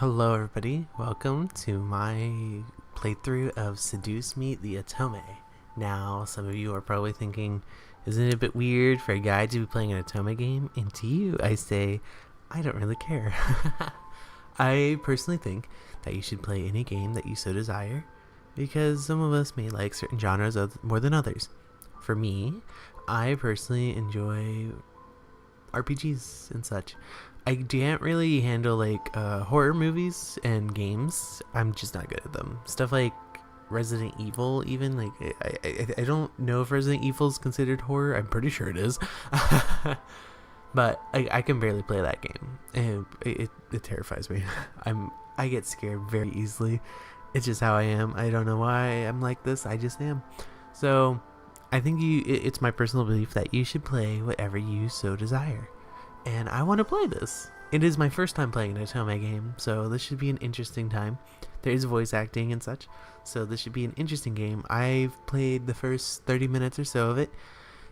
Hello everybody, welcome to my playthrough of Seduce Meet the Otome. Now, some of you are probably thinking, isn't it a bit weird for a guy to be playing an Otome game? And to you, I say, I don't really care. I personally think that you should play any game that you so desire, because some of us may like certain genres more than others. For me, I personally enjoy RPGs and such. I can't really handle like horror movies and games. I'm just not good at them. Stuff like Resident Evil, even like I don't know if Resident Evil is considered horror. I'm pretty sure it is, but I can barely play that game, and it terrifies me. I get scared very easily. It's just how I am. I don't know why I'm like this. I just am. So I think it's my personal belief that you should play whatever you so desire. And I want to play this. It is my first time playing an Otome game, so this should be an interesting time. There is voice acting and such, so this should be an interesting game. I've played the first 30 minutes or so of it,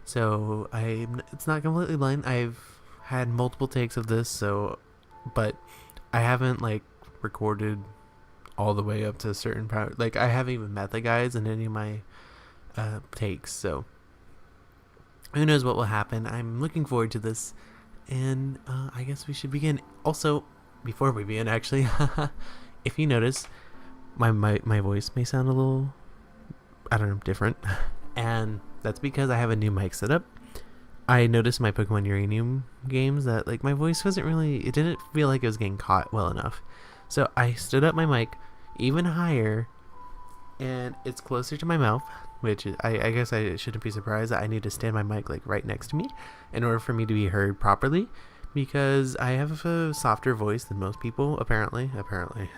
so it's not completely blind. I've had multiple takes of this, but I haven't like recorded all the way up to a certain part. Like I haven't even met the guys in any of my takes, so who knows what will happen. I'm looking forward to this. And I guess we should begin. Also, before we begin, actually, if you notice, my voice may sound a little, I don't know, different. And that's because I have a new mic setup. I noticed in my Pokemon Uranium games that like my voice it didn't feel like it was getting caught well enough. So I stood up my mic even higher, and it's closer to my mouth, which I guess I shouldn't be surprised that I need to stand my mic like right next to me in order for me to be heard properly, because I have a softer voice than most people, apparently.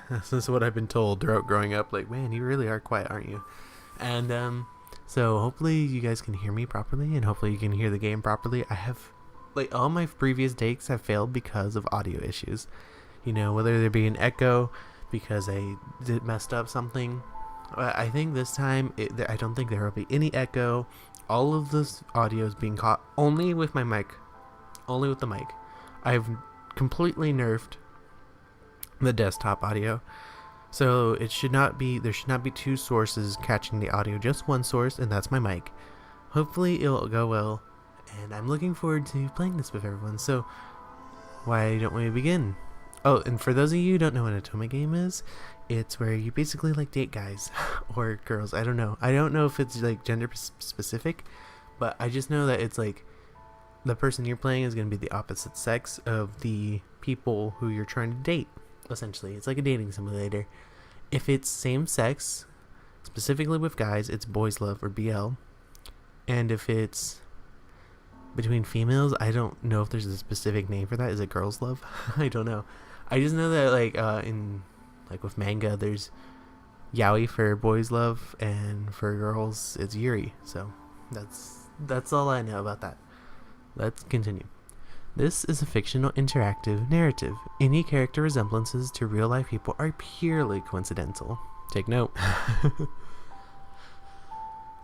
This is what I've been told throughout growing up, like, man, you really are quiet, aren't you? And so hopefully you guys can hear me properly, and hopefully you can hear the game properly. I have, like, all my previous takes have failed because of audio issues, you know, whether there be an echo because I messed up something. I think this time, I don't think there will be any echo. All of this audio is being caught only with my mic. Only with the mic. I've completely nerfed the desktop audio. So there should not be two sources catching the audio. Just one source, and that's my mic. Hopefully it'll go well. And I'm looking forward to playing this with everyone. So why don't we begin? Oh, and for those of you who don't know what an Otome game is, it's where you basically like date guys or girls. I don't know if it's like gender specific, but I just know that it's like the person you're playing is going to be the opposite sex of the people who you're trying to date. Essentially, it's like a dating simulator. If it's same sex, specifically with guys, it's boys love or BL. And if it's between females, I don't know if there's a specific name for that. Is it girls love? I don't know. I just know that like with manga, there's yaoi for boys love, and for girls it's yuri. So that's all I know about that. Let's continue. This is a fictional interactive narrative. Any character resemblances to real life people are purely coincidental. Take note.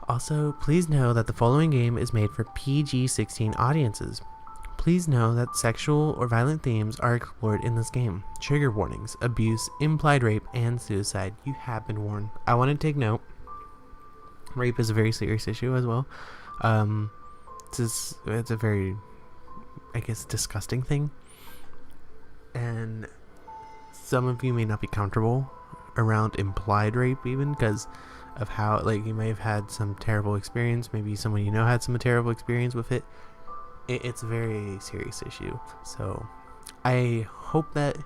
Also, please know that the following game is made for PG-16 audiences. Please know that sexual or violent themes are explored in this game. Trigger warnings, abuse, implied rape, and suicide. You have been warned. I want to take note. Rape is a very serious issue as well. It's a very, I guess, disgusting thing. And some of you may not be comfortable around implied rape even because of how, like, you may have had some terrible experience. Maybe someone you know had some terrible experience with it. It's a very serious issue. So I hope that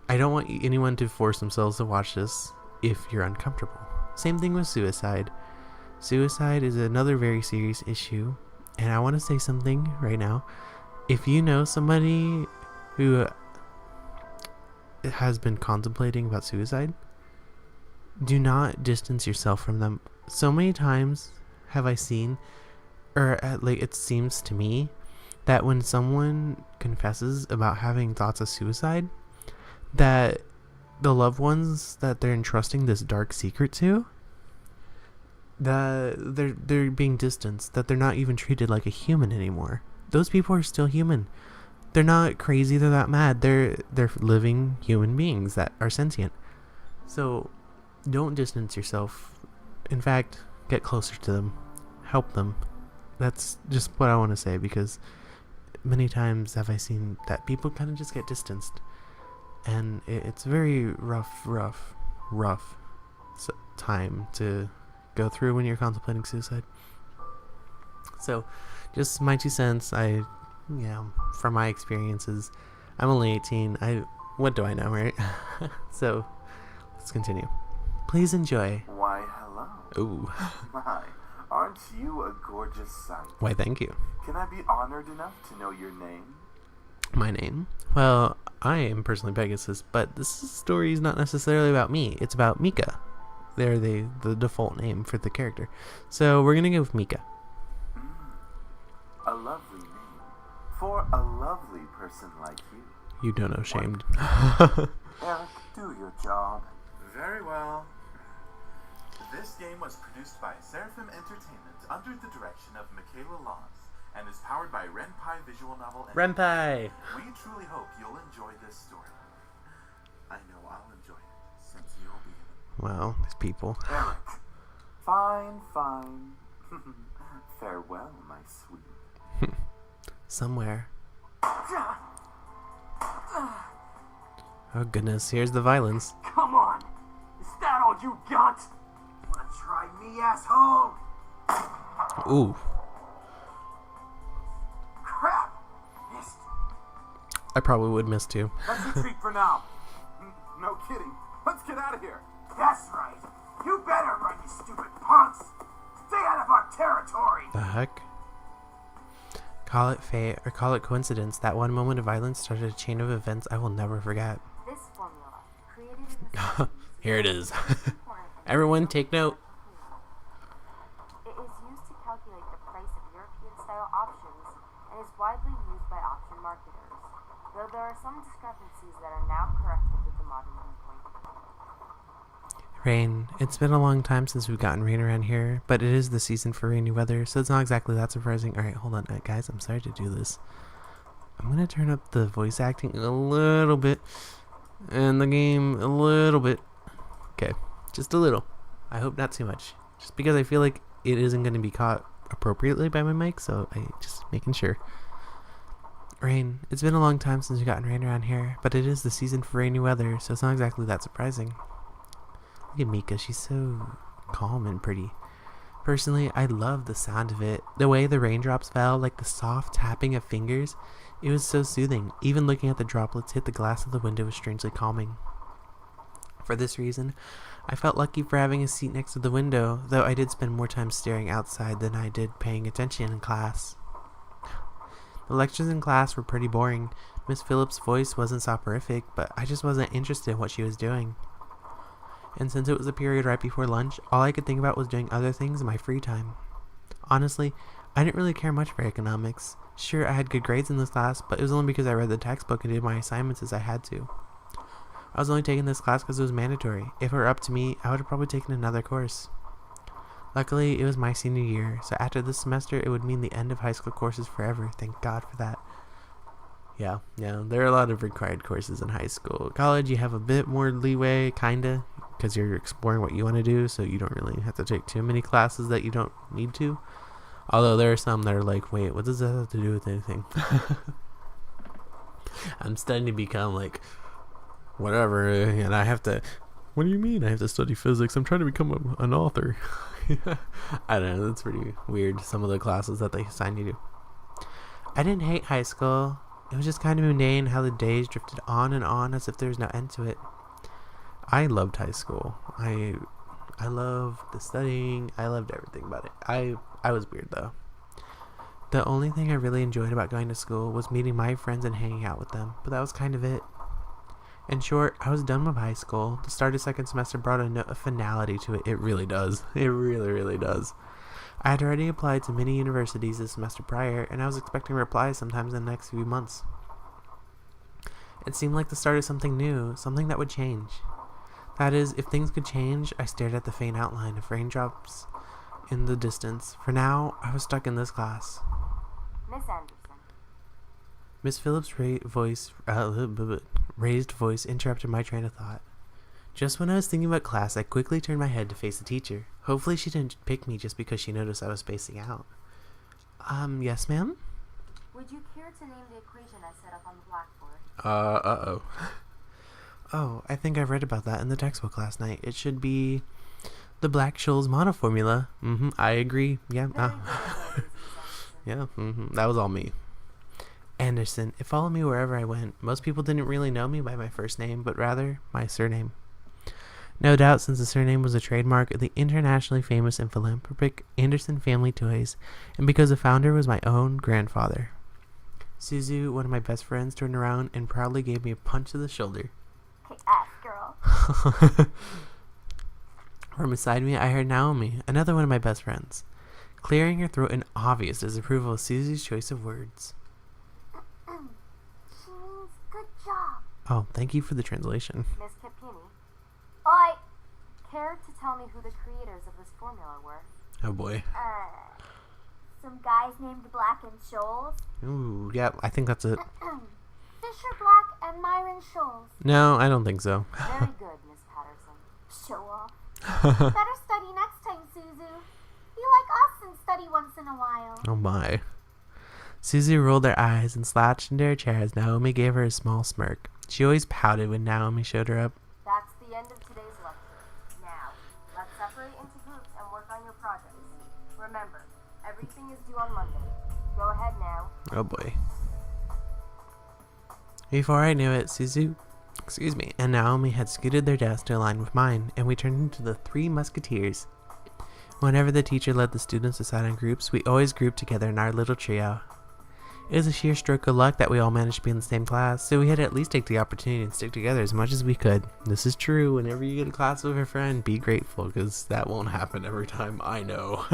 I don't want anyone to force themselves to watch this if you're uncomfortable. Same thing with suicide. Suicide is another very serious issue. And I want to say something right now. If you know somebody who has been contemplating about suicide, do not distance yourself from them. So many times have I seen, it seems to me, that when someone confesses about having thoughts of suicide, that the loved ones that they're entrusting this dark secret to, that they're being distanced, that they're not even treated like a human anymore. Those people are still human. They're not crazy, they're not mad. They're living human beings that are sentient. So don't distance yourself. In fact, get closer to them. Help them. That's just what I want to say, because many times have I seen that people kind of just get distanced. And it's very rough time to go through when you're contemplating suicide. So, just my 2 cents. From my experiences, I'm only 18. What do I know, right? So, let's continue. Please enjoy. Why, hello. Ooh. My, aren't you a gorgeous sight? Why, thank you. Can I be honored enough to know your name? My name? Well, I am personally Pegasus, but this story is not necessarily about me. It's about Mika. They're the default name for the character. So we're going to go with Mika. A lovely name. For a lovely person like you. You don't know, shamed. Eric, do your job. Very well. This game was produced by Seraphim Entertainment under the direction of Michaela Laws and is powered by Renpai Visual Novel. Renpai! We truly hope you'll enjoy this story. I know I'll enjoy it, since you'll be in it. Wow, these people. Eric. Fine. Farewell, my sweet. Somewhere. Oh goodness, here's the violence. Come on! Is that all you got? Wanna try me, asshole? Ooh. Crap! Missed. I probably would miss too. Let's retreat for now. No kidding. Let's get out of here. That's right. You better run, you stupid punks! Stay out of our territory! The heck? Call it fate or call it coincidence. That one moment of violence started a chain of events I will never forget. This formula, created in the Here it is. Everyone take note. It is used to calculate the price of European-style options and is widely used by option marketers, though there are some discrepancies that are now corrected with the modern viewpoint. Rain. It's been a long time since we've gotten rain around here, but it is the season for rainy weather, so it's not exactly that surprising. Alright, hold on, guys, I'm sorry to do this. I'm gonna turn up the voice acting a little bit, and the game a little bit. Okay, just a little. I hope not too much. Just because I feel like it isn't gonna be caught appropriately by my mic, so I just making sure. Rain. It's been a long time since we've gotten rain around here, but it is the season for rainy weather, so it's not exactly that surprising. Look at Mika, she's so calm and pretty. Personally, I love the sound of it. The way the raindrops fell, like the soft tapping of fingers, it was so soothing. Even looking at the droplets hit the glass of the window was strangely calming. For this reason, I felt lucky for having a seat next to the window, though I did spend more time staring outside than I did paying attention in class. The lectures in class were pretty boring. Miss Phillips' voice wasn't soporific, but I just wasn't interested in what she was doing. And since it was a period right before lunch, all I could think about was doing other things in my free time. Honestly, I didn't really care much for economics. Sure, I had good grades in this class, but it was only because I read the textbook and did my assignments as I had to. I was only taking this class because it was mandatory. If it were up to me, I would have probably taken another course. Luckily, it was my senior year, so after this semester, it would mean the end of high school courses forever. Thank God for that. Yeah, there are a lot of required courses in high school. College, you have a bit more leeway, kinda, because you're exploring what you want to do, so you don't really have to take too many classes that you don't need to. Although there are some that are like, wait, what does that have to do with anything? I'm starting to become like, whatever, and I have to, what do you mean I have to study physics? I'm trying to become an author. I don't know, that's pretty weird, some of the classes that they assign you to. I didn't hate high school. It was just kind of mundane how the days drifted on and on as if there was no end to it. I loved high school. I loved the studying. I loved everything about it. I was weird though. The only thing I really enjoyed about going to school was meeting my friends and hanging out with them, but that was kind of it. In short, I was done with high school. The start of second semester brought a finality to it. It really does. It really does. I had already applied to many universities the semester prior, and I was expecting replies sometimes in the next few months. It seemed like the start of something new, something that would change. That is, if things could change, I stared at the faint outline of raindrops in the distance. For now, I was stuck in this class. Miss Anderson. Miss Phillips' raised voice interrupted my train of thought. Just when I was thinking about class, I quickly turned my head to face the teacher. Hopefully she didn't pick me just because she noticed I was spacing out. Yes, ma'am? Would you care to name the equation I set up on the blackboard? Uh-oh. Oh, I think I read about that in the textbook last night. It should be the Black-Scholes monoformula. I agree. Yeah. Yeah, that was all me. Anderson. It followed me wherever I went. Most people didn't really know me by my first name, but rather my surname. No doubt, since the surname was a trademark of the internationally famous and philanthropic Anderson Family Toys, and because the founder was my own grandfather. Suzu, one of my best friends, turned around and proudly gave me a punch to the shoulder. Hey, ass girl. From beside me, I heard Naomi, another one of my best friends, clearing her throat in obvious disapproval of Suzu's choice of words. She means good job. Oh, thank you for the translation. Miss Capini. I care to tell me who the creators of this formula were? Oh boy. Some guys named Black and Scholes. Ooh, yeah, I think that's it. Fisher Black and Myron Scholes. No, I don't think so. Very good, Miss Patterson. Show off. Better study next time, Suzu. Be like us and study once in a while. Oh my. Susie rolled her eyes and slouched into her chair as Naomi gave her a small smirk. She always pouted when Naomi showed her up. That's the end of today's lecture. Now, let's separate into groups and work on your projects. Remember, everything is due on Monday. Go ahead now. Oh boy. Before I knew it, Suzu, and Naomi had scooted their desks to align with mine, and we turned into the Three Musketeers. Whenever the teacher led the students aside in groups, we always grouped together in our little trio. It was a sheer stroke of luck that we all managed to be in the same class, so we had to at least take the opportunity and stick together as much as we could. This is true. Whenever you get a class with a friend, be grateful, because that won't happen every time, I know.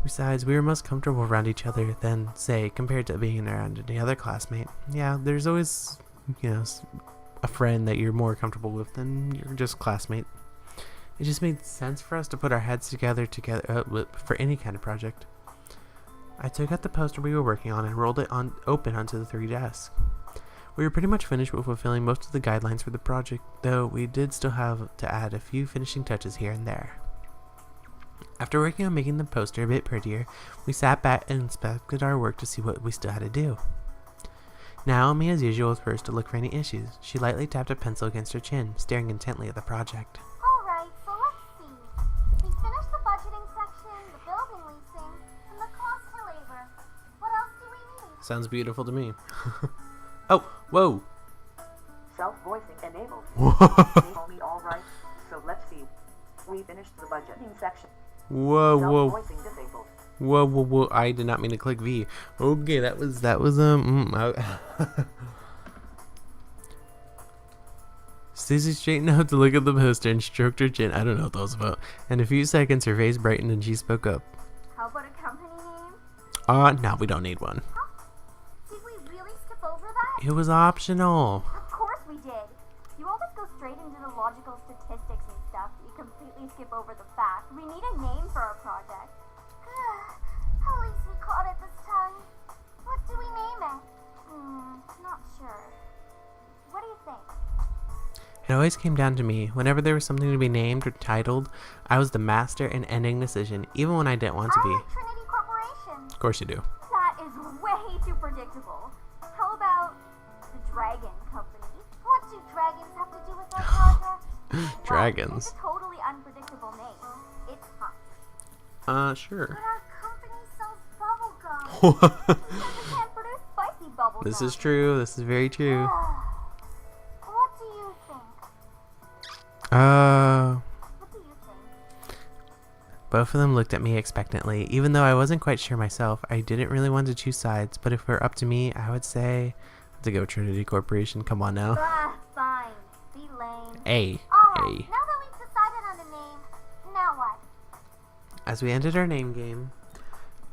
Besides, we were most comfortable around each other than, say, compared to being around any other classmate. Yeah, there's always, a friend that you're more comfortable with than your just classmate. It just made sense for us to put our heads together for any kind of project. I took out the poster we were working on and rolled it open onto the 3 desks. We were pretty much finished with fulfilling most of the guidelines for the project, though we did still have to add a few finishing touches here and there. After working on making the poster a bit prettier, we sat back and inspected our work to see what we still had to do. Naomi, as usual, was first to look for any issues. She lightly tapped a pencil against her chin, staring intently at the project. Alright, so let's see. We finished the budgeting section, the building leasing, and the cost for labor. What else do we need? Sounds beautiful to me. Oh, whoa! Self-voicing enabled. Naomi, alright, so let's see. We finished the budgeting section. Whoa. Self-voicing disabled. Whoa, I did not mean to click V. Okay, that was, Stacey straightened out to look at the poster and stroked her chin. I don't know what that was about. In a few seconds, her face brightened and she spoke up. How about a company name? No, we don't need one. Did we really skip over that? It was optional. Of course we did. You always go straight into the logical statistics and stuff. You completely skip over the fact. We need a name for our project. At least we caught it this time. What do we name it? Not sure. What do you think? It always came down to me. Whenever there was something to be named or titled, I was the master in ending decision, even when I didn't want to be. I like Trinity Corporation. Of course you do. That is way too predictable. How about the Dragon Company? What do dragons have to do with our project? Dragons. Well, it's a totally unpredictable name. It's hot. Sure. But our company sells bubble gum. Because we can't produce spicy bubble This gum. is true. This is very true. What do you think? What do you think? Both of them looked at me expectantly. Even though I wasn't quite sure myself, I didn't really want to choose sides, but if it were up to me, I would say to go Trinity Corporation. Come on now. Fine. Be lame. A. Alright, now that we've decided on the name, now what? As we ended our name game,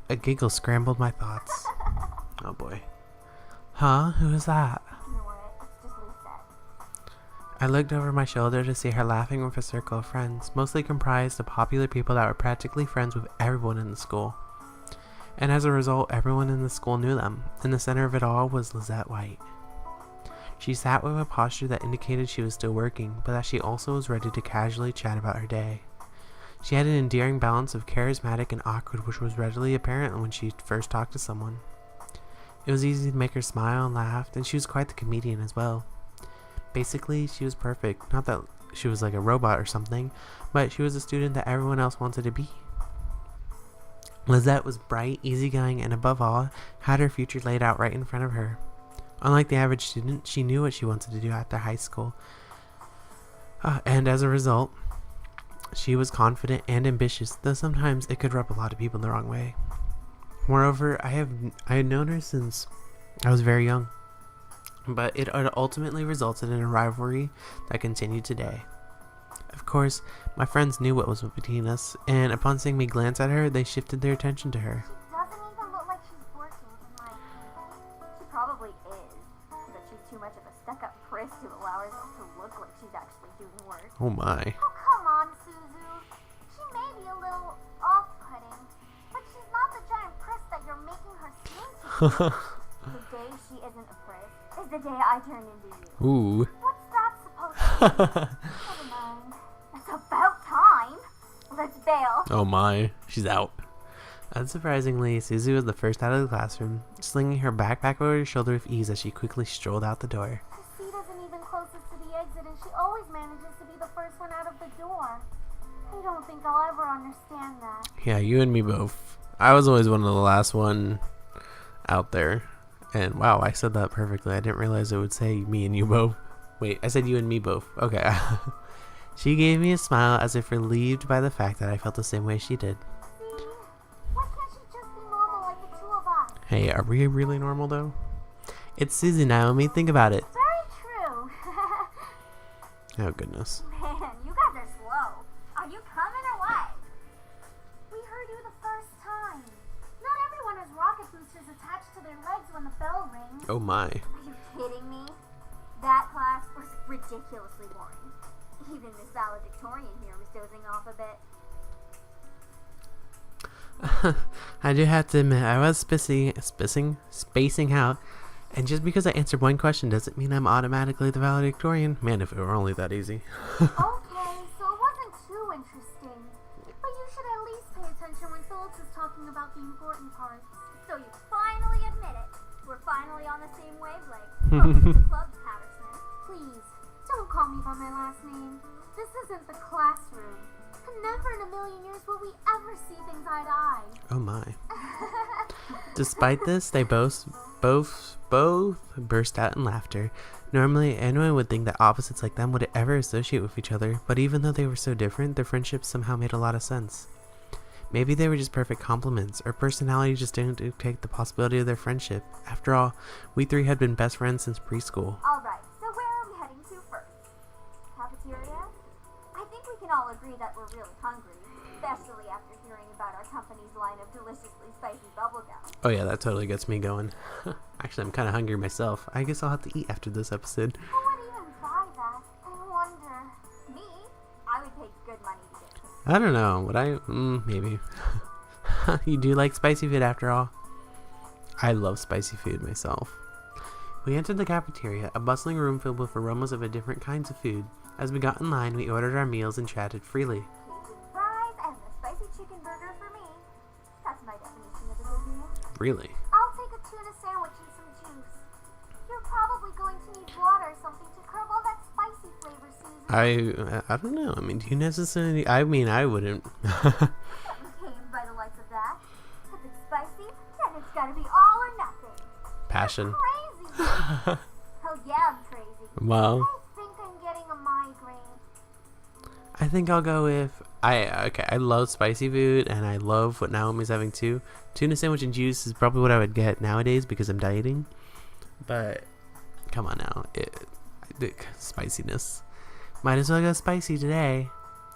a giggle scrambled my thoughts. Oh boy. Huh? Who is that? Ignore it. It's just Lucette. I looked over my shoulder to see her laughing with a circle of friends, mostly comprised of popular people that were practically friends with everyone in the school. and as a result, everyone in the school knew them. In the center of it all was Lizette White. She sat with a posture that indicated she was still working, but that she also was ready to casually chat about her day. She had an endearing balance of charismatic and awkward, which was readily apparent when she first talked to someone. It was easy to make her smile and laugh, and she was quite the comedian as well. Basically, she was perfect. Not that she was like a robot or something, but she was a student that everyone else wanted to be. Lizette was bright, easygoing, and above all, had her future laid out right in front of her. Unlike the average student, she knew what she wanted to do after high school. And as a result, she was confident and ambitious, though sometimes it could rub a lot of people the wrong way. Moreover, I had known her since I was very young, but it ultimately resulted in a rivalry that continued today. Of course, my friends knew what was between us, and upon seeing me glance at her, they shifted their attention to her. She doesn't even look like she's working, in my opinion. She probably is, but she's too much of a stuck-up priss to allow herself to look like she's actually doing work. Oh my. Oh, come on, Suzu. She may be a little off-putting, but she's not the giant priss that you're making her seem to be. The day she isn't a priss is the day I turn into you. Ooh. What's that supposed to be? Never mind. It's about time. Let's bail. Oh my, she's out. Unsurprisingly, Suzu was the first out of the classroom, slinging her backpack over her shoulder with ease as she quickly strolled out the door. Her seat isn't even closest to the exit, and she always manages to be the first one out of the door. I don't think I'll ever understand that. Yeah, you and me both. I was always one of the last one out there. And wow, I said that perfectly. I didn't realize it would say me and you both. Wait, I said you and me both. Okay. She gave me a smile as if relieved by the fact that I felt the same way she did. See? Why can't she just be normal like the two of us? Hey, are we really normal though? It's Susie, Naomi. Think about it. Very true. Oh, goodness. Man, you guys are slow. Are you coming or what? We heard you the first time. Not everyone has rocket boosters attached to their legs when the bell rings. Oh my. Are you kidding me? That class was ridiculously boring. Even Miss Valedictorian here was dozing off a bit. I do have to admit, I was spacing out, and just because I answered one question doesn't mean I'm automatically the valedictorian. Man, if it were only that easy. Okay, so it wasn't too interesting. But you should at least pay attention when Phillips is talking about the important parts. So you finally admit it. We're finally on the same wavelength. Welcome to the club, Patterson. Please, don't call me by my last name. This isn't the classroom. And never in a million years will we ever see things eye to eye. Oh my. Despite this, they both burst out in laughter. Normally, anyone would think that opposites like them would ever associate with each other, but even though they were so different, their friendship somehow made a lot of sense. Maybe they were just perfect complements, or personality just didn't dictate the possibility of their friendship. After all, we three had been best friends since preschool. Alright, so where are we heading to first? Cafeteria? I think we can all agree that we're really hungry, especially after hearing about our company's line of deliciously spicy bubblegum. Oh yeah, that totally gets me going. Actually, I'm kind of hungry myself. I guess I'll have to eat after this episode. Who would even buy that? I wonder. Me? I would pay good money to get it. I don't know. Would I? Maybe. You do like spicy food after all? I love spicy food myself. We entered the cafeteria, a bustling room filled with aromas of different kinds of food. As we got in line, we ordered our meals and chatted freely. Cajun fries and a spicy chicken burger for me. That's my definition of a good meal. Really? I'll take a tuna sandwich and some juice. You're probably going to need water or something to curb all that spicy flavor, Susan. I don't know. I mean, do you necessarily? I mean, I wouldn't. Getting tamed by the likes of that. If it's spicy, then it's gotta be all or nothing. Passion. You're crazy. Oh yeah, I'm crazy. Well, I think I'm getting a migraine. I think I'll go with I love spicy food, and I love what Naomi's having too. Tuna sandwich and juice is probably what I would get nowadays because I'm dieting. But come on now, spiciness. Might as well go spicy today.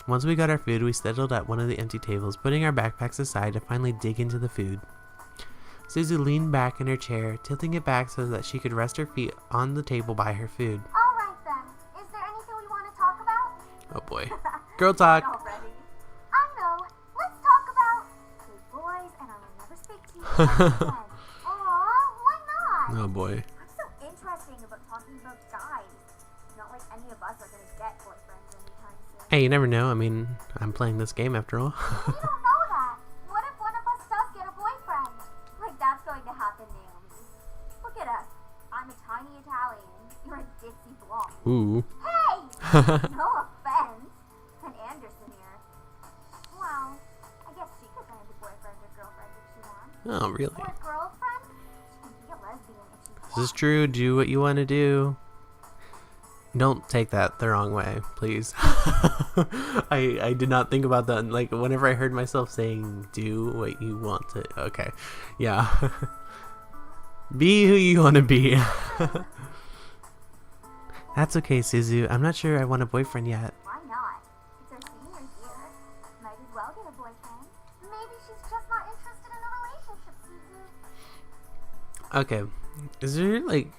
Once we got our food, we settled at one of the empty tables, putting our backpacks aside to finally dig into the food. Suzu leaned back in her chair, tilting it back so that she could rest her feet on the table by her food. Alright then. Is there anything we want to talk about? Oh boy. Girl talk. Already. I know. Let's talk about big boys and I will never speak to you why not? Oh boy. What's so interesting about talking about guys? Not like any of us are gonna get boyfriends anytime soon. Hey, you never know. I mean, I'm playing this game after all. We don't know that. What if one of us does get a boyfriend? Like, that's going to happen, Naomi. Look at us. I'm a tiny Italian. You're a ditzy blonde. Ooh. Hey! No offense. And Anderson here. Well, I guess she could land a boyfriend or girlfriend if she wants. Oh, really? Or girlfriend? She can be a lesbian if she wants. This is true. Do what you want to do. Don't take that the wrong way, please. I did not think about that. Like, whenever I heard myself saying, do what you want to. Okay. Yeah. Be who you want to be. That's okay, Suzu. I'm not sure I want a boyfriend yet. Why not? It's our senior year. Might as well get a boyfriend. Maybe she's just not interested in a relationship, Suzu. Okay. Is there, like,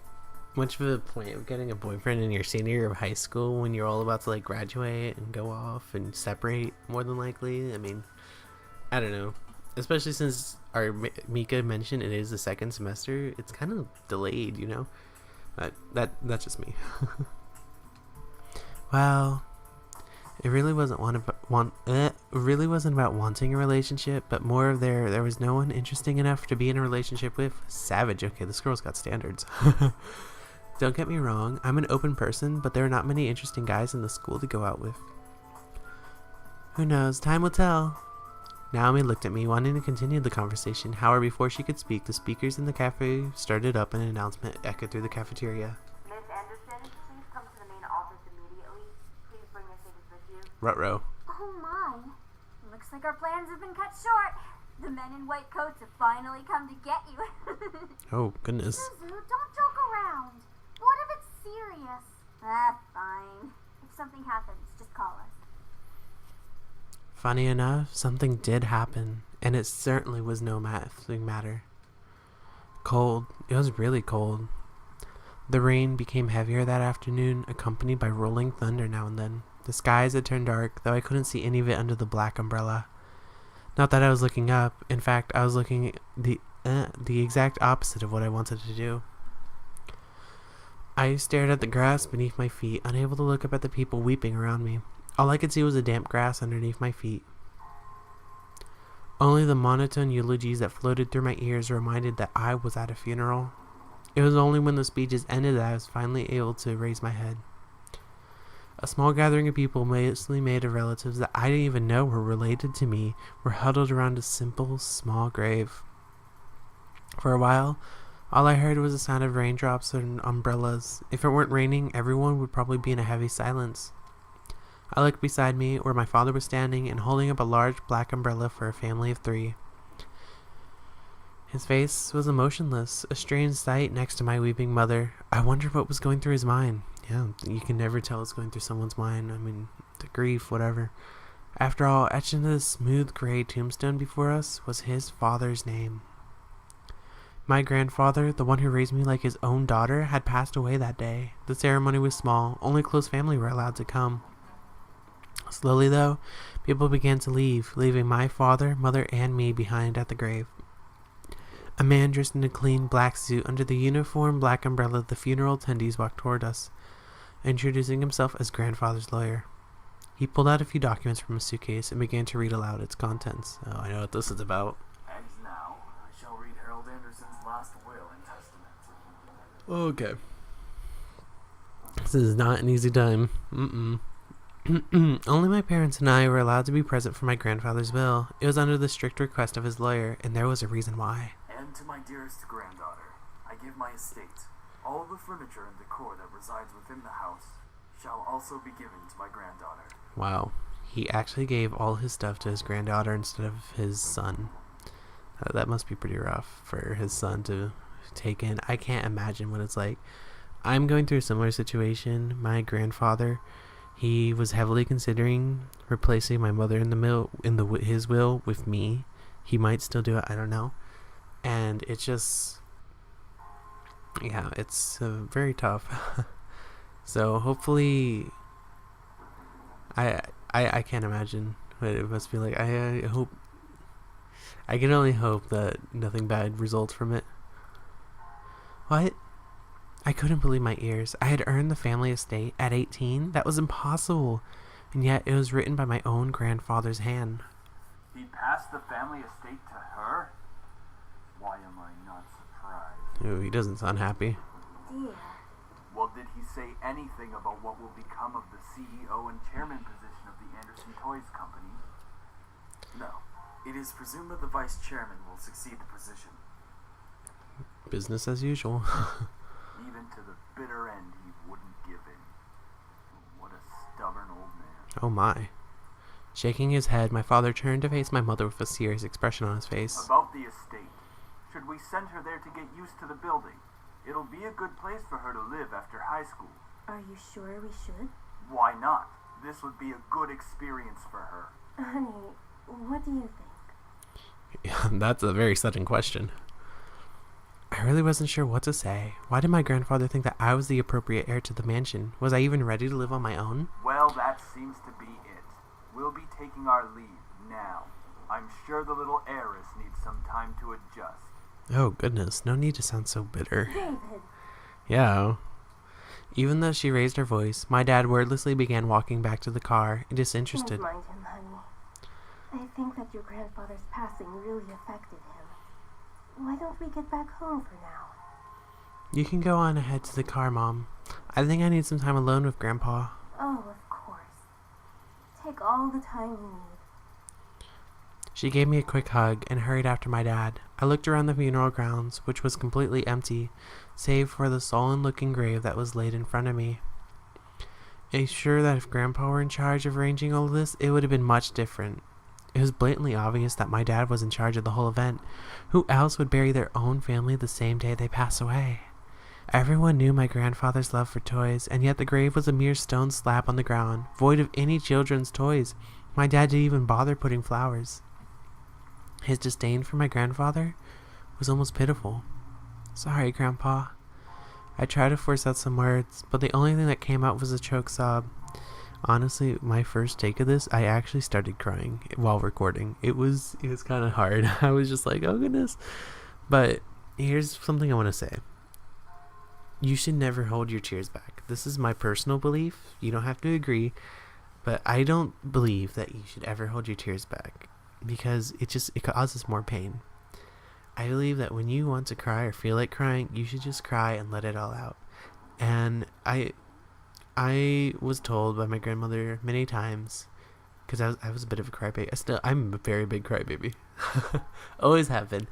much of a point of getting a boyfriend in your senior year of high school when you're all about to, like, graduate and go off and separate, more than likely? I mean, I don't know. Especially since our Mika mentioned it is the second semester, it's kind of delayed, you know? That's just me. Well, it really wasn't really wasn't about wanting a relationship, but more of there was no one interesting enough to be in a relationship with. Savage. Okay, this girl's got standards. Don't get me wrong, I'm an open person, but there are not many interesting guys in the school to go out with. Who knows? Time will tell. Naomi looked at me, wanting to continue the conversation. However, before she could speak, the speakers in the cafe started up and an announcement echoed through the cafeteria. Miss Anderson, please come to the main office immediately. Please bring your tickets with you. Ruh-roh. Oh my. Looks like our plans have been cut short. The men in white coats have finally come to get you. Oh, goodness. Suzu, don't joke around. What if it's serious? Fine. If something happens, just call us. Funny enough, something did happen, and it certainly was no laughing matter. Cold. It was really cold. The rain became heavier that afternoon, accompanied by rolling thunder now and then. The skies had turned dark, though I couldn't see any of it under the black umbrella. Not that I was looking up. In fact, I was looking the exact opposite of what I wanted to do. I stared at the grass beneath my feet, unable to look up at the people weeping around me. All I could see was the damp grass underneath my feet. Only the monotone eulogies that floated through my ears reminded that I was at a funeral. It was only when the speeches ended that I was finally able to raise my head. A small gathering of people, mostly made of relatives that I didn't even know were related to me, were huddled around a simple, small grave. For a while, all I heard was the sound of raindrops and umbrellas. If it weren't raining, everyone would probably be in a heavy silence. I looked beside me, where my father was standing and holding up a large black umbrella for a family of 3. His face was emotionless, a strange sight next to my weeping mother. I wondered what was going through his mind. Yeah, you can never tell what's going through someone's mind. I mean, the grief, whatever. After all, etched into the smooth gray tombstone before us was his father's name. My grandfather, the one who raised me like his own daughter, had passed away that day. The ceremony was small. Only close family were allowed to come. Slowly, though, people began to leave, leaving my father, mother, and me behind at the grave. A man dressed in a clean black suit under the uniform black umbrella of the funeral attendees walked toward us, introducing himself as grandfather's lawyer. He pulled out a few documents from a suitcase and began to read aloud its contents. Oh, I know what this is about. And now, I shall read Harold Anderson's last will and testament. Okay. This is not an easy time. Only my parents and I were allowed to be present for my grandfather's will. It was under the strict request of his lawyer, and there was a reason why. And to my dearest granddaughter, I give my estate. All the furniture and decor that resides within the house shall also be given to my granddaughter. Wow. He actually gave all his stuff to his granddaughter instead of his son. That must be pretty rough for his son to take in. I can't imagine what it's like. I'm going through a similar situation. My grandfather, he was heavily considering replacing my mother in his will with me. He might still do it. I don't know. And it's just, yeah, it's very tough. So hopefully, I can't imagine what it must be like. I hope I can only hope that nothing bad results from it. What? I couldn't believe my ears. I had earned the family estate at 18? That was impossible. And yet it was written by my own grandfather's hand. He passed the family estate to her? Why am I not surprised? Ooh, he doesn't sound happy. Dear. Well, did he say anything about what will become of the CEO and chairman position of the Anderson Toys Company? No. It is presumed that the vice chairman will succeed the position. Business as usual. Even to the bitter end, he wouldn't give in. What a stubborn old man. Oh my. Shaking his head, my father turned to face my mother with a serious expression on his face. About the estate. Should we send her there to get used to the building? It'll be a good place for her to live after high school. Are you sure we should? Why not? This would be a good experience for her. Honey, what do you think? That's a very sudden question. I really wasn't sure what to say. Why did my grandfather think that I was the appropriate heir to the mansion? Was I even ready to live on my own? Well, that seems to be it. We'll be taking our leave now. I'm sure the little heiress needs some time to adjust. Oh goodness, no need to sound so bitter. David. Yeah. Even though she raised her voice, my dad wordlessly began walking back to the car, disinterested. Don't mind him, honey. I think that your grandfather's passing really affected him. Why don't we get back home for now? You can go on ahead to the car, Mom. I think I need some time alone with Grandpa. Oh, of course. Take all the time you need. She gave me a quick hug and hurried after my dad. I looked around the funeral grounds, which was completely empty, save for the sullen-looking grave that was laid in front of me. I'm sure that if Grandpa were in charge of arranging all of this, it would have been much different. It was blatantly obvious that my dad was in charge of the whole event. Who else would bury their own family the same day they pass away? Everyone knew my grandfather's love for toys, and yet the grave was a mere stone slab on the ground, void of any children's toys. My dad didn't even bother putting flowers. His disdain for my grandfather was almost pitiful. Sorry, Grandpa. I tried to force out some words, but the only thing that came out was a choked sob. Honestly, my first take of this, I actually started crying while recording. It was kind of hard. I was just like, oh goodness. But here's something I want to say. You should never hold your tears back. This is my personal belief. You don't have to agree, but I don't believe that you should ever hold your tears back because it causes more pain. I believe that when you want to cry or feel like crying, you should just cry and let it all out. And I was told by my grandmother many times, because I was a bit of a crybaby. I'm a very big crybaby. Always have been.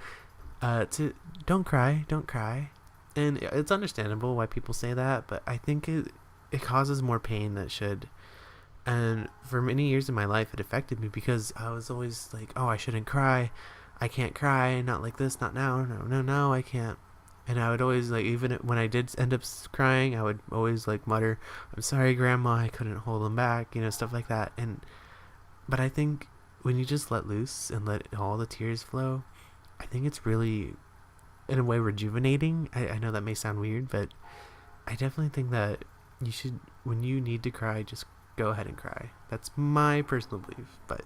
To don't cry. And it's understandable why people say that, but I think it causes more pain than it should. And for many years in my life, it affected me because I was always like, oh, I shouldn't cry. I can't cry. Not like this. Not now. No, I can't. And I would always, like, even when I did end up crying, I would always, like, mutter, I'm sorry, Grandma, I couldn't hold them back, stuff like that. But I think when you just let loose and let all the tears flow, I think it's really, in a way, rejuvenating. I know that may sound weird, but I definitely think that you should, when you need to cry, just go ahead and cry. That's my personal belief, but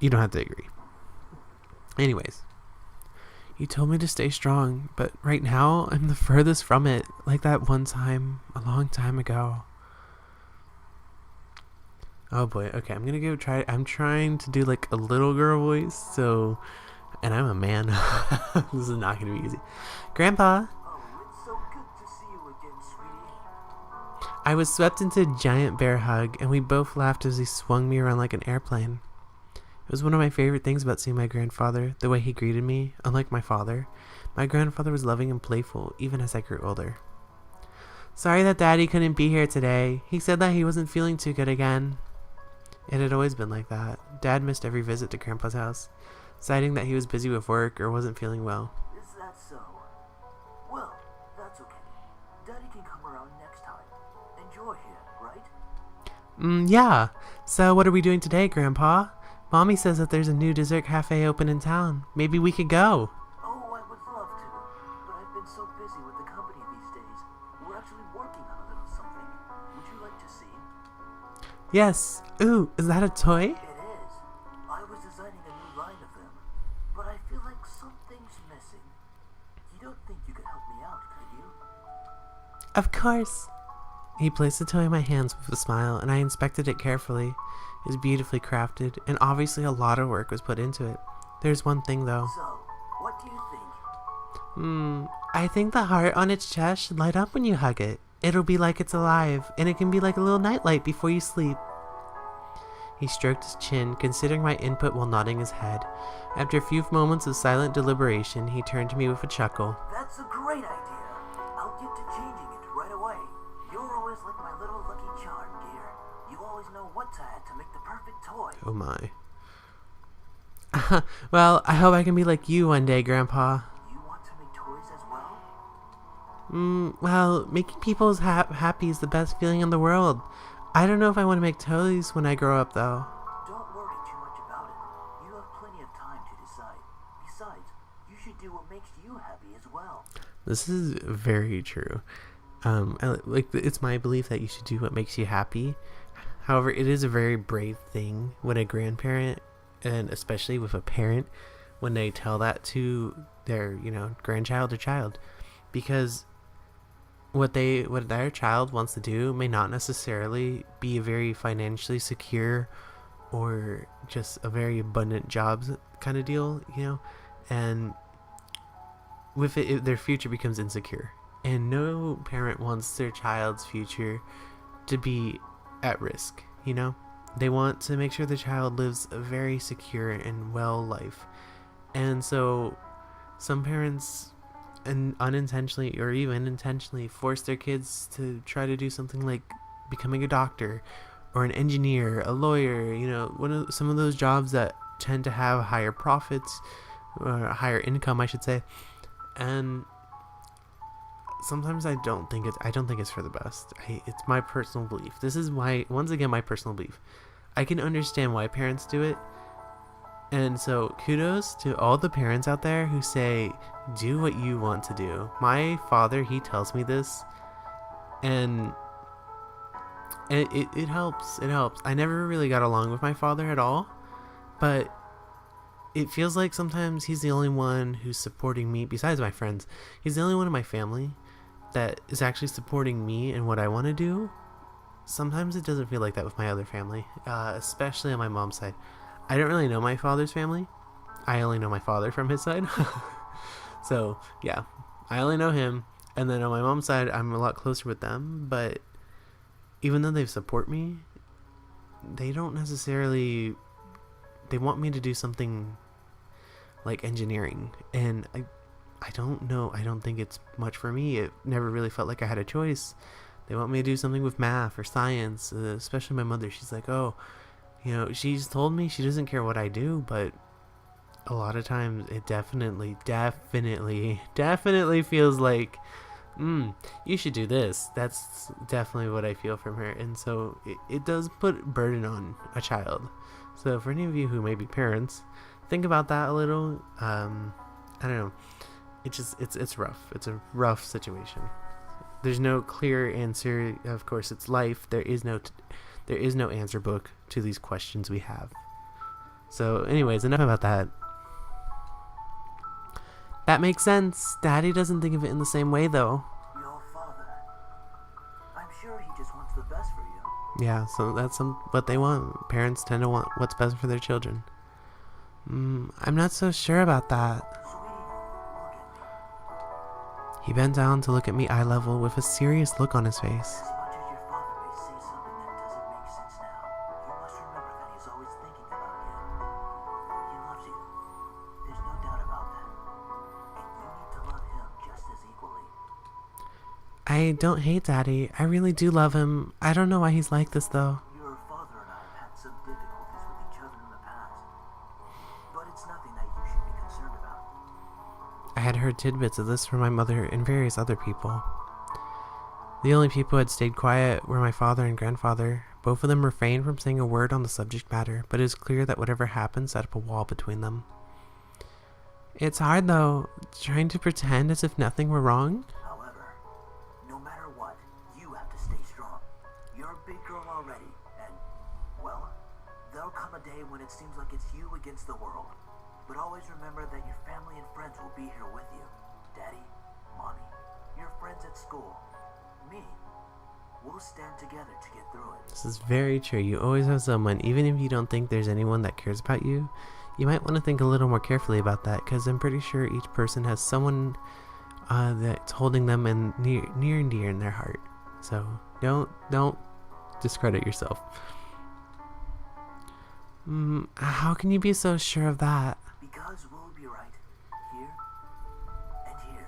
you don't have to agree. Anyways. You told me to stay strong, but right now, I'm the furthest from it, like that one time, a long time ago. Oh boy, okay, I'm trying to do like a little girl voice, and I'm a man. This is not gonna be easy. Grandpa! Oh, it's so good to see you again, sweetie. I was swept into a giant bear hug, and we both laughed as he swung me around like an airplane. It was one of my favorite things about seeing my grandfather, the way he greeted me. Unlike my father, my grandfather was loving and playful, even as I grew older. Sorry that Daddy couldn't be here today. He said that he wasn't feeling too good again. It had always been like that. Dad missed every visit to Grandpa's house, citing that he was busy with work or wasn't feeling well. Is that so? Well, that's okay. Daddy can come around next time. Enjoy here, right? Yeah. So what are we doing today, Grandpa? Mommy says that there's a new dessert cafe open in town. Maybe we could go. Oh, I would love to, but I've been so busy with the company these days. We're actually working on a little something. Would you like to see? Yes. Ooh, is that a toy? It is. I was designing a new line of them. Of course. He placed the toy in my hands with a smile, and I inspected it carefully. It was beautifully crafted, and obviously a lot of work was put into it. There's one thing, though. So, what do you think? I think the heart on its chest should light up when you hug it. It'll be like it's alive, and it can be like a little nightlight before you sleep. He stroked his chin, considering my input while nodding his head. After a few moments of silent deliberation, he turned to me with a chuckle. That's a great idea. I'll get to changing it right away. You're always like my little lucky charm, dear. You always know what to add to make the perfect toy. Oh my. Well, I hope I can be like you one day, Grandpa. You want to make toys as well? Well, making people happy is the best feeling in the world. I don't know if I want to make toys when I grow up, though. Don't worry too much about it. You have plenty of time to decide. Besides, you should do what makes you happy as well. This is very true. It's my belief that you should do what makes you happy. However, it is a very brave thing when a grandparent, and especially with a parent, when they tell that to their, grandchild or child, because what their child wants to do may not necessarily be a very financially secure or just a very abundant jobs kind of deal, and with it, their future becomes insecure, and no parent wants their child's future to be at risk. They want to make sure the child lives a very secure and well life. And so some parents unintentionally or even intentionally force their kids to try to do something like becoming a doctor or an engineer, a lawyer, some of those jobs that tend to have higher profits or higher income, I should say. And sometimes I don't think it's for the best. It's my personal belief. This is my personal belief. I can understand why parents do it. And so kudos to all the parents out there who say, do what you want to do. My father, he tells me this, and it helps. It helps. I never really got along with my father at all, but it feels like sometimes he's the only one who's supporting me, besides my friends. He's the only one in my family that is actually supporting me and what I want to do. Sometimes it doesn't feel like that with my other family, especially on my mom's side. I don't really know my father's family. I only know my father from his side. So, yeah, I only know him. And then on my mom's side, I'm a lot closer with them. But even though they support me, they don't necessarily... They want me to do something like engineering. And I don't know. I don't think it's much for me. It never really felt like I had a choice. They want me to do something with math or science. Especially my mother. She's like, oh... she's told me she doesn't care what I do, but a lot of times it definitely feels like, you should do this. That's definitely what I feel from her. And so it does put burden on a child. So for any of you who may be parents, think about that a little. I don't know. It's rough. It's a rough situation. There's no clear answer. Of course, it's life. There is no answer book to these questions we have. So anyways, enough about that. That makes sense. Daddy doesn't think of it in the same way, though. Your father. I'm sure he just wants the best for you. Yeah, so that's what they want. Parents tend to want what's best for their children. I'm not so sure about that. Sweetie, look at me. He bent down to look at me eye level with a serious look on his face. As much as your father may say something that doesn't make sense now, you must remember that he's always thinking about you. He loves you. There's no doubt about that. And you need to love him just as equally. I don't hate Daddy. I really do love him. I don't know why he's like this, though. Your father and I have had some difficulties with each other in the past. But it's nothing that you should be concerned about. I had heard tidbits of this from my mother and various other people. The only people who had stayed quiet were my father and grandfather. Both of them refrained from saying a word on the subject matter, but it is clear that whatever happened set up a wall between them. It's hard, though, trying to pretend as if nothing were wrong. However, no matter what, you have to stay strong. You're a big girl already, and, well, there'll come a day when it seems like it's you against the world. But always remember that your family and friends will be here with you. Daddy, Mommy, your friends at school. me. We'll stand together to get through it. This is very true. You always have someone, even if you don't think there's anyone that cares about you. You might want to think a little more carefully about that, because I'm pretty sure each person has someone that's holding them in near and dear in their heart. So don't discredit yourself. How can you be so sure of that? Because we'll be right here and here.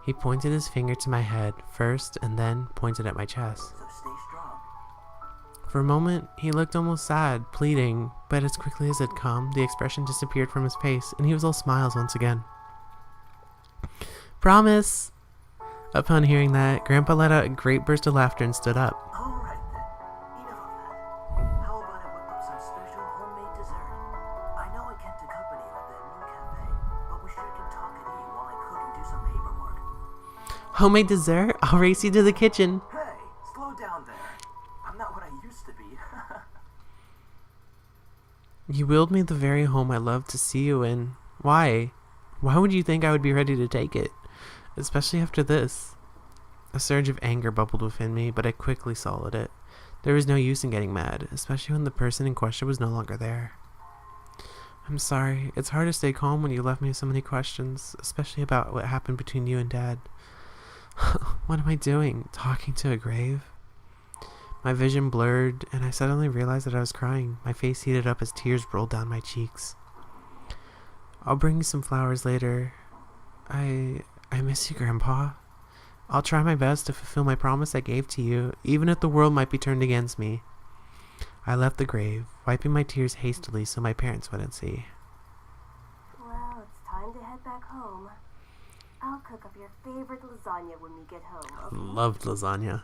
He pointed his finger to my head first and then pointed at my chest. So stay strong. For a moment, he looked almost sad, pleading, but as quickly as it calmed, the expression disappeared from his face, and he was all smiles once again. Promise! Upon hearing that, Grandpa let out a great burst of laughter and stood up. All right then. Enough of that. How about I whip up some special homemade dessert? I know I can't accompany you at that new cafe, but we sure can talk and eat while I cook and do some paperwork. Homemade dessert? I'll race you to the kitchen. Hey, slow down there. I'm not what I used to be. You willed me the very home I love to see you in. Why? Why would you think I would be ready to take it? Especially after this. A surge of anger bubbled within me, but I quickly swallowed it. There was no use in getting mad, especially when the person in question was no longer there. I'm sorry. It's hard to stay calm when you left me with so many questions, especially about what happened between you and Dad. What am I doing? Talking to a grave? My vision blurred, and I suddenly realized that I was crying. My face heated up as tears rolled down my cheeks. I'll bring you some flowers later. I miss you, Grandpa. I'll try my best to fulfill my promise I gave to you, even if the world might be turned against me. I left the grave, wiping my tears hastily so my parents wouldn't see. Well, it's time to head back home. I'll cook up your favorite lasagna when we get home. I loved lasagna.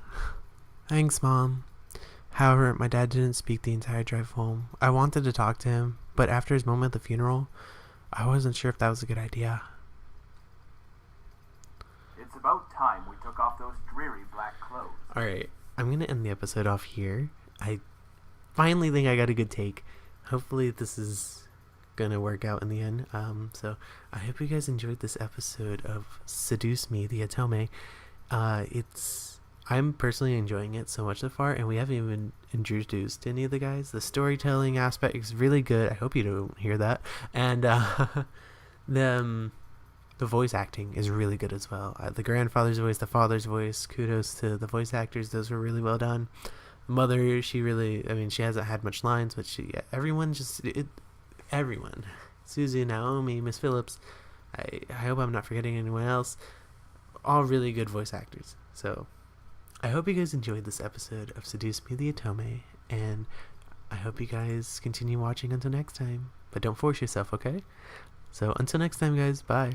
Thanks, Mom. However, my dad didn't speak the entire drive home. I wanted to talk to him, but after his moment at the funeral, I wasn't sure if that was a good idea. It's about time we took off those dreary black clothes. Alright, I'm going to end the episode off here. I finally think I got a good take. Hopefully this is going to work out in the end. So I hope you guys enjoyed this episode of Seduce Me, the Otome. I'm personally enjoying it so much so far, and we haven't even introduced any of the guys. The storytelling aspect is really good. I hope you don't hear that. And the voice acting is really good as well. The grandfather's voice, the father's voice, kudos to the voice actors. Those were really well done. Mother, she hasn't had much lines, but everyone. Susie, Naomi, Miss Phillips. I hope I'm not forgetting anyone else. All really good voice actors. So I hope you guys enjoyed this episode of Seduce Me, the Otome, and I hope you guys continue watching until next time. But don't force yourself, okay? So until next time, guys, bye.